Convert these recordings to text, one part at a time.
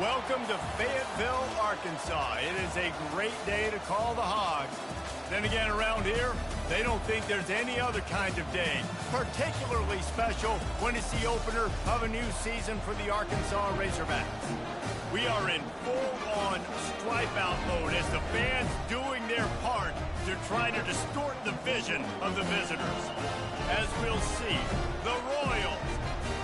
Welcome to Fayetteville, Arkansas. It is a great day to call the Hogs. Then again, around here, they don't think there's any other kind of day. Particularly special when it's the opener of a new season for the Arkansas Razorbacks. We are in full-on stripe-out mode as the fans doing their part to try to distort the vision of the visitors. As we'll see, the Royals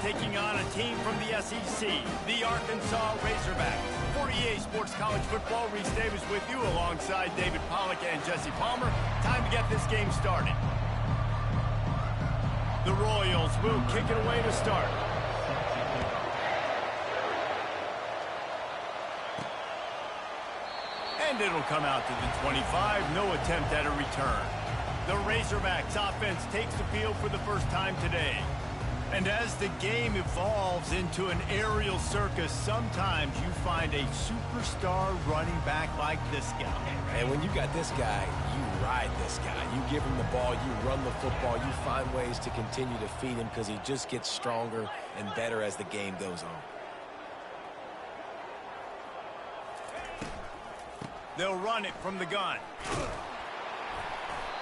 taking on a team from the SEC, the Arkansas Razorbacks. For EA Sports College Football, Reese Davis with you alongside David Pollack and Jesse Palmer. Time to get this game started. The Royals will kick it away to start. And it'll come out to the 25. No attempt at a return. The Razorbacks offense takes the field for the first time today. And as the game evolves into an aerial circus, sometimes you find a superstar running back like this guy. And when you got this guy, you ride this guy. You give him the ball, you run the football, you find ways to continue to feed him because he just gets stronger and better as the game goes on. They'll run it from the gun.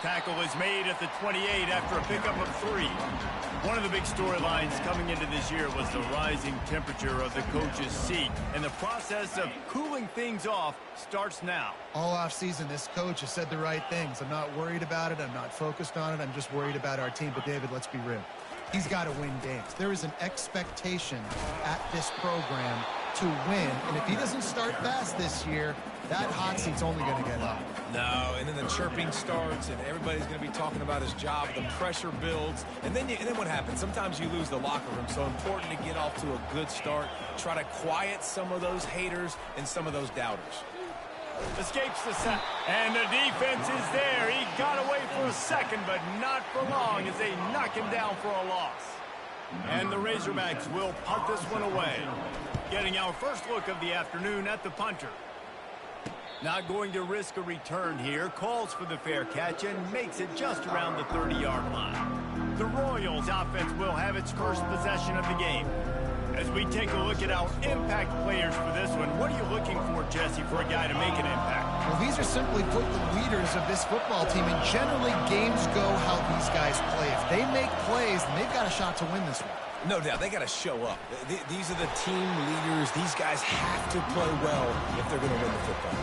Tackle is made at the 28 after a pickup of 3. One of the big storylines coming into this year was the rising temperature of the coach's seat, and the process of cooling things off starts now. All offseason, this coach has said the right things. I'm not worried about it. I'm not focused on it. I'm just worried about our team. But, David, let's be real. He's got to win games. There is an expectation at this program to win, and if he doesn't start fast this year, that hot seat's only going to get hot. No, and then the chirping starts, and everybody's going to be talking about his job. The pressure builds, and then what happens? Sometimes you lose the locker room, so important to get off to a good start. Try to quiet some of those haters and some of those doubters. Escapes the sack, and the defense is there. He got away for a second, but not for long as they knock him down for a loss. And the Razorbacks will punt this one away. Getting our first look of the afternoon at the punter. Not going to risk a return here. Calls for the fair catch and makes it just around the 30-yard line. The Royals offense will have its first possession of the game. As we take a look at our impact players for this one, what are you looking for, Jesse, for a guy to make an impact? Well, these are simply put the leaders of this football team, and generally games go how these guys play. If they make plays, then they've got a shot to win this one. No doubt, they got to show up. These are the team leaders. These guys have to play well if they're going to win the football.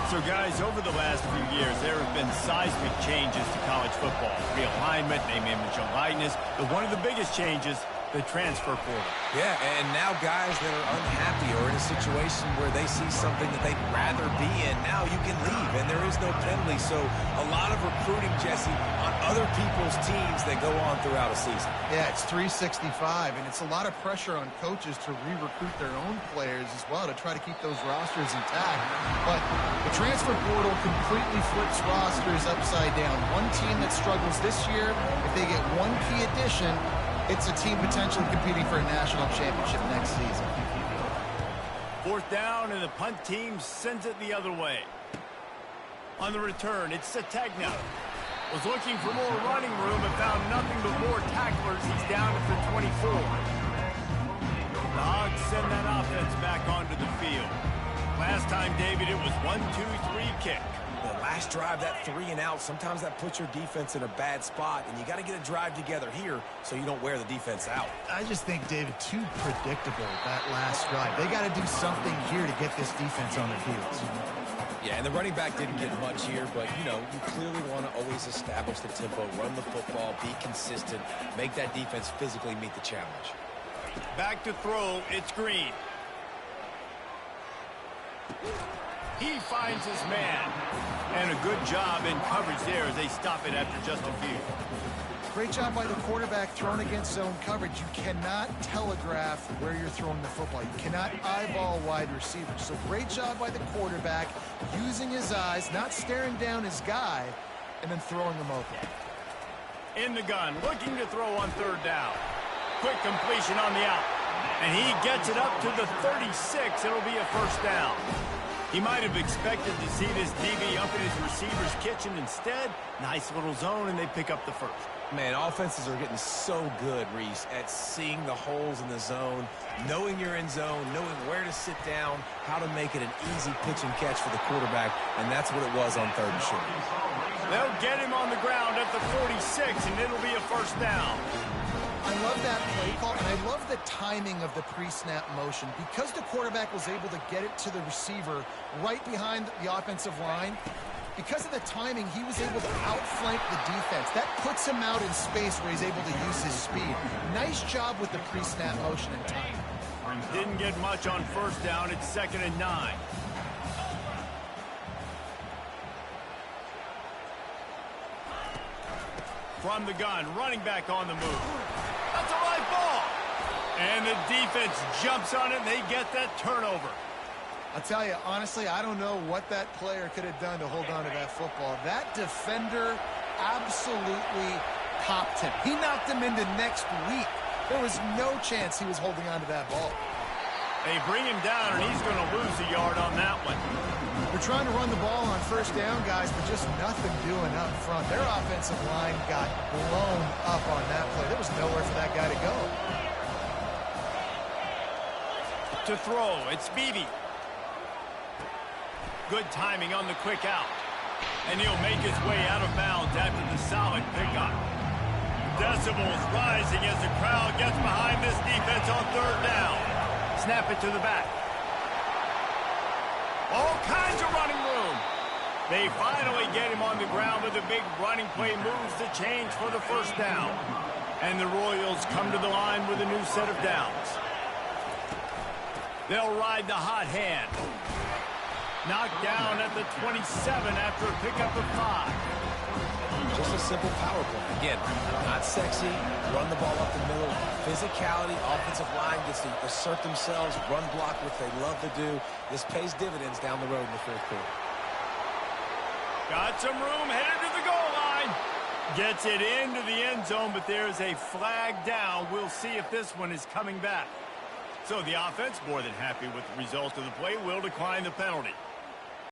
So, guys, over the last few years, there have been seismic changes to college football. Realignment, name, image, and likeness. But one of the biggest changes, the transfer portal. Yeah, and now guys that are unhappy or in a situation where they see something that they'd rather be in, now you can leave, and there is no penalty. So a lot of recruiting, Jesse, on other people's teams that go on throughout a season. Yeah, it's 365, and it's a lot of pressure on coaches to re-recruit their own players as well to try to keep those rosters intact. But the transfer portal completely flips rosters upside down. One team that struggles this year, if they get one key addition, it's a team potentially competing for a national championship next season. Fourth down, and the punt team sends it the other way. On the return, it's Sategna. Was looking for more running room and found nothing but more tacklers. He's down at the 24. The Hogs send that offense back onto the field. Last time, David, it was 1-2-3 kick. The last drive, that 3 and out, sometimes that puts your defense in a bad spot, and you got to get a drive together here so you don't wear the defense out. I just think, David, too predictable, that last drive. They got to do something here to get this defense on the field. Yeah, and the running back didn't get much here, but, you know, you clearly want to always establish the tempo, run the football, be consistent, make that defense physically meet the challenge. Back to throw, it's Green. He finds his man. And a good job in coverage there as they stop it after just a few. Great job by the quarterback thrown against zone coverage. You cannot telegraph where you're throwing the football. You cannot eyeball wide receivers. So great job by the quarterback using his eyes, not staring down his guy, and then throwing him open. In the gun, looking to throw on third down. Quick completion on the out. And he gets it up to the 36. It'll be a first down. He might have expected to see this DB up in his receiver's kitchen. Instead, nice little zone, and they pick up the first. Man, offenses are getting so good, Reese, at seeing the holes in the zone, knowing you're in zone, knowing where to sit down, how to make it an easy pitch and catch for the quarterback, and that's what it was on 3rd and short. They'll get him on the ground at the 46, and it'll be a first down. I love that play call, and I love the timing of the pre-snap motion. Because the quarterback was able to get it to the receiver right behind the offensive line, because of the timing, he was able to outflank the defense. That puts him out in space where he's able to use his speed. Nice job with the pre-snap motion and timing. Didn't get much on first down. It's 2nd and 9. From the gun, running back on the move. That's a live ball. And the defense jumps on it, and they get that turnover. I'll tell you, honestly, I don't know what that player could have done to hold on to that football. That defender absolutely popped him. He knocked him into next week. There was no chance he was holding on to that ball. They bring him down, and he's going to lose a yard on that one. They're trying to run the ball on first down, guys, but just nothing doing up front. Their offensive line got blown up on that play. There was nowhere for that guy to go. To throw, it's Beebe. Good timing on the quick out. And he'll make his way out of bounds after the solid pickup. Decibels rising as the crowd gets behind this defense on 3rd down. Snap it to the back. All kinds of running room. They finally get him on the ground with a big running play moves the change for the first down. And the Royals come to the line with a new set of downs. They'll ride the hot hand. Knocked down at the 27 after a pickup of 5. Just a simple power play. Again, not sexy, run the ball up the middle, physicality, offensive line gets to assert themselves, run block, which they love to do. This pays dividends down the road in the 4th quarter. Got some room, headed to the goal line. Gets it into the end zone, but there's a flag down. We'll see if this one is coming back. So the offense, more than happy with the result of the play, will decline the penalty.